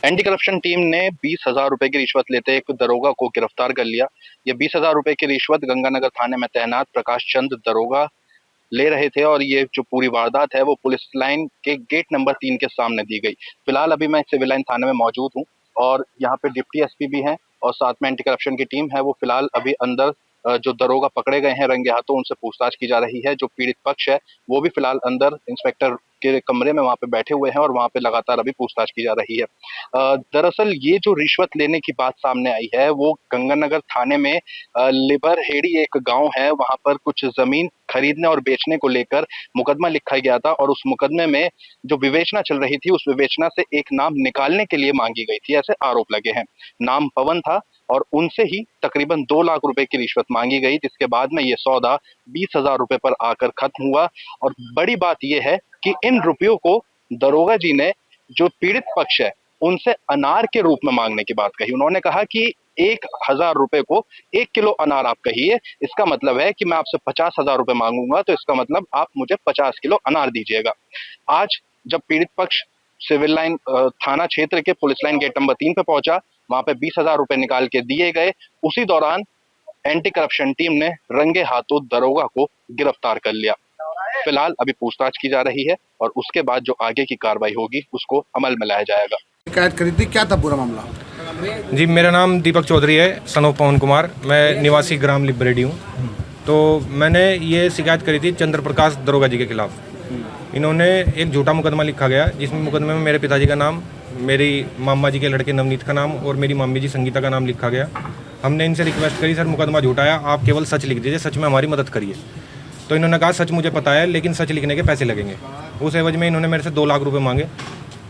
Anti corruption team ने 20,000 रुपए की रिश्वत लेते एक दरोगा को गिरफ्तार कर लिया। ये 20,000 रुपए की रिश्वत गंगानगर थाने में तैनात प्रकाश चंद दरोगा ले रहे थे और ये जो पूरी वारदात है वो पुलिस लाइन के गेट नंबर 3 के सामने दी गई। फिलहाल अभी मैं सिविल लाइन थाने में मौजूद हूँ और यहाँ पे डिप्टी एसपी भी हैं और साथ में एंटी करप्शन की टीम है। वो फिलहाल अभी अंदर जो दरोगा पकड़े गए हैं रंगे हाथों, उनसे पूछताछ की जा रही है। जो पीड़ित पक्ष है वो भी फिलहाल अंदर इंस्पेक्टर के कमरे में वहाँ पे बैठे हुए हैं और वहाँ पे लगातार अभी पूछताछ की जा रही है। दरअसल ये जो रिश्वत लेने की बात सामने आई है वो गंगानगर थाने में लिबरहेड़ी एक गांव है, वहां पर कुछ जमीन खरीदने और बेचने को लेकर मुकदमा लिखा गया था और उस मुकदमे में जो विवेचना चल रही थी उस विवेचना से एक नाम निकालने के लिए मांगी गई थी, ऐसे आरोप लगे हैं। नाम पवन था और उनसे ही तकरीबन 2 लाख रुपए की रिश्वत मांगी गई, जिसके बाद में ये सौदा 20,000 रुपए पर आकर खत्म हुआ। और बड़ी बात यह है कि इन रुपयों को दरोगा जी ने जो पीड़ित पक्ष है उनसे अनार के रूप में मांगने की बात कही। उन्होंने कहा कि 1,000 रुपए को 1 किलो अनार आप कहिए, इसका मतलब है कि मैं आपसे 50,000 रुपए मांगूंगा तो इसका मतलब आप मुझे 50 किलो अनार दीजिएगा। आज जब पीड़ित पक्ष सिविल लाइन थाना क्षेत्र के पुलिस लाइन गेट नंबर 3 पे पहुंचा, वहां पे 20,000 रुपए निकाल के दिए गए। उसी दौरान एंटी करप्शन टीम ने रंगे हाथों दरोगा को गिरफ्तार कर लिया। फिलहाल अभी पूछताछ की जा रही है और उसके बाद जो आगे की कार्रवाई होगी उसको अमल में लाया जाएगा। शिकायत करी थी, क्या था पूरा मामला? जी, मेरा नाम दीपक चौधरी है, सन ऑफ पवन कुमार। मैं निवासी ग्राम लिबरेडी हूँ। तो मैंने ये शिकायत करी थी चंद्र प्रकाश दरोगा जी के खिलाफ। इन्होंने एक झूठा मुकदमा लिखा गया जिसमें मुकदमे में मेरे पिताजी का नाम, मेरी मामा जी के लड़के नवनीत का नाम और मेरी मामी जी संगीता का नाम लिखा गया। हमने इनसे रिक्वेस्ट करी, सर मुकदमा झूठा है, आप केवल सच लिख दीजिए, सच में हमारी मदद करिए। तो इन्होंने कहा सच मुझे पता है लेकिन सच लिखने के पैसे लगेंगे। उस एवज में इन्होंने मेरे से 2 लाख रुपए मांगे।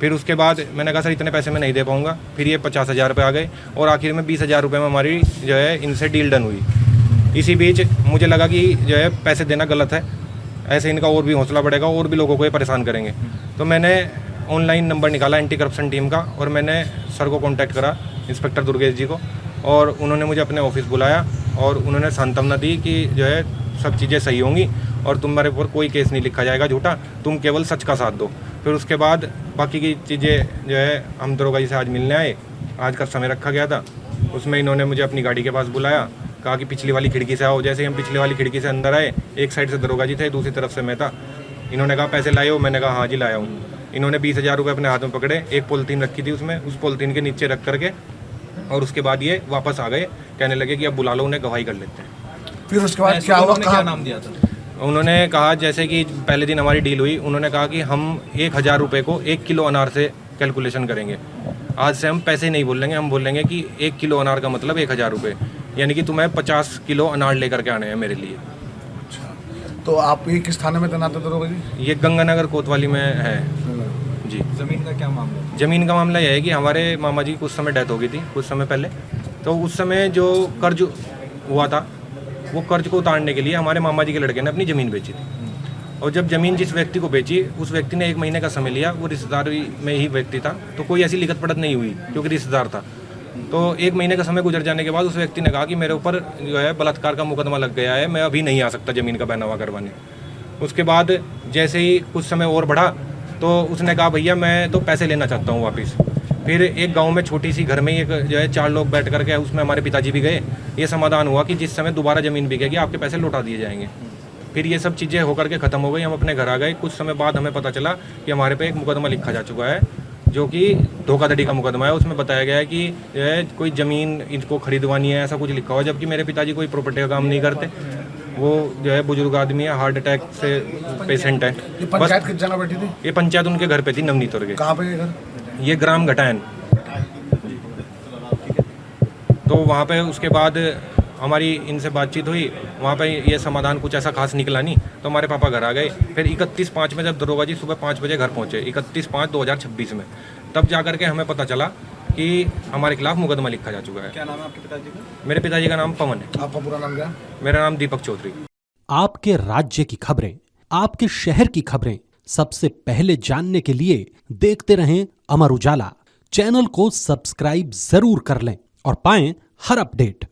फिर उसके बाद मैंने कहा सर इतने पैसे मैं नहीं दे पाऊंगा। फिर ये 50,000 रुपये आ गए और आखिर में 20,000 रुपये में हमारी जो है इनसे डील डन हुई। इसी बीच मुझे लगा कि जो है पैसे देना गलत है, ऐसे इनका और भी हौसला बढ़ेगा और भी लोगों को ये परेशान करेंगे। तो मैंने ऑनलाइन नंबर निकाला एंटी करप्शन टीम का और मैंने सर को कॉन्टैक्ट करा, इंस्पेक्टर दुर्गेश जी को, और उन्होंने मुझे अपने ऑफिस बुलाया और उन्होंने सांत्वना दी कि जो है सब चीज़ें सही होंगी और तुम्हारे ऊपर कोई केस नहीं लिखा जाएगा झूठा, तुम केवल सच का साथ दो। फिर उसके बाद बाकी की चीज़ें जो है हम दरोगा जी से आज मिलने आए। आज का समय रखा गया था, उसमें इन्होंने मुझे अपनी गाड़ी के पास बुलाया, कहा कि पिछली वाली खिड़की से आओ। जैसे ही हम पिछली वाली खिड़की से अंदर आए, एक साइड से दरोगा जी थे, दूसरी तरफ से मैं था। इन्होंने कहा पैसे लाए हो? मैंने कहा हाँ जी लाया हूँ। इन्होंने 20,000 रुपये अपने हाथ में पकड़े, एक पॉलिथीन रखी थी उसमें, उस पॉलिथीन के नीचे रख करके और उसके बाद ये वापस आ गए, कहने लगे कि अब बुला लो उन्हें, गवाही कर लेते हैं। फिर उसके बाद क्या हुआ? क्या नाम दिया था? उन्होंने कहा जैसे कि पहले दिन हमारी डील हुई, उन्होंने कहा कि हम 1,000 रुपये को 1 किलो अनार से कैलकुलेशन करेंगे। आज से हम पैसे नहीं बोलेंगे, हम बोलेंगे कि 1 किलो अनार का मतलब 1,000 रुपये, यानी कि तुम्हें 50 किलो अनार लेकर के आने हैं मेरे लिए। अच्छा, तो आप ये किस थाने में तैनात है दरोगा जी? ये गंगानगर कोतवाली में है जी। ज़मीन का क्या मामला है? ज़मीन का मामला यह है कि हमारे मामा जी की कुछ समय डेथ हो गई थी, कुछ समय पहले। तो उस समय जो कर्ज हुआ था वो कर्ज को उतारने के लिए हमारे मामा जी के लड़के ने अपनी ज़मीन बेची थी। और जब ज़मीन जिस व्यक्ति को बेची, उस व्यक्ति ने 1 महीने का समय लिया, वो रिश्तेदार में ही व्यक्ति था, तो कोई ऐसी लिखत पढ़त नहीं हुई क्योंकि रिश्तेदार था। तो 1 महीने का समय गुजर जाने के बाद उस व्यक्ति ने कहा कि मेरे ऊपर जो है बलात्कार का मुकदमा लग गया है, मैं अभी नहीं आ सकता ज़मीन का बैनामा करवाने। उसके बाद जैसे ही कुछ समय और बढ़ा तो उसने कहा भैया मैं तो पैसे लेना चाहता हूँ वापस। फिर एक गांव में छोटी सी घर में एक जो है 4 लोग बैठ करके, उसमें हमारे पिताजी भी गए। ये समाधान हुआ कि जिस समय दोबारा ज़मीन बिकेगी आपके पैसे लौटा दिए जाएंगे। फिर ये सब चीज़ें होकर के ख़त्म हो गई, हम अपने घर आ गए। कुछ समय बाद हमें पता चला कि हमारे पे एक मुकदमा लिखा जा चुका है जो कि धोखाधड़ी का मुकदमा है। उसमें बताया गया है कि जो है कोई ज़मीन इनको खरीदवानी है, ऐसा कुछ लिखा हुआ, जबकि मेरे पिताजी कोई प्रॉपर्टी का काम नहीं करते। वो जो है बुजुर्ग आदमी है, हार्ट अटैक से पेशेंट है। ये पंचायत किस जगह बैठी थी? ये पंचायत उनके घर पे थी, नवनीत के। कहाँ पे ये घर? ये ग्राम घटायन। तो वहाँ पे उसके बाद हमारी इनसे बातचीत हुई, वहाँ पे ये समाधान कुछ ऐसा खास निकला नहीं, तो हमारे पापा घर आ गए। फिर 31/5 में जब दरोगा जी सुबह 5 बजे घर पहुँचे, 31/5/2026 में, तब जा करके हमें पता चला कि हमारे खिलाफ मुकदमा लिखा जा चुका है। क्या नाम है आपके पिताजी का? मेरे पिताजी का नाम पवन है। आपका पूरा नाम क्या? मेरा नाम दीपक चौधरी। आपके राज्य की खबरें, आपके शहर की खबरें सबसे पहले जानने के लिए देखते रहें अमर उजाला। चैनल को सब्सक्राइब जरूर कर लें और पाएं हर अपडेट।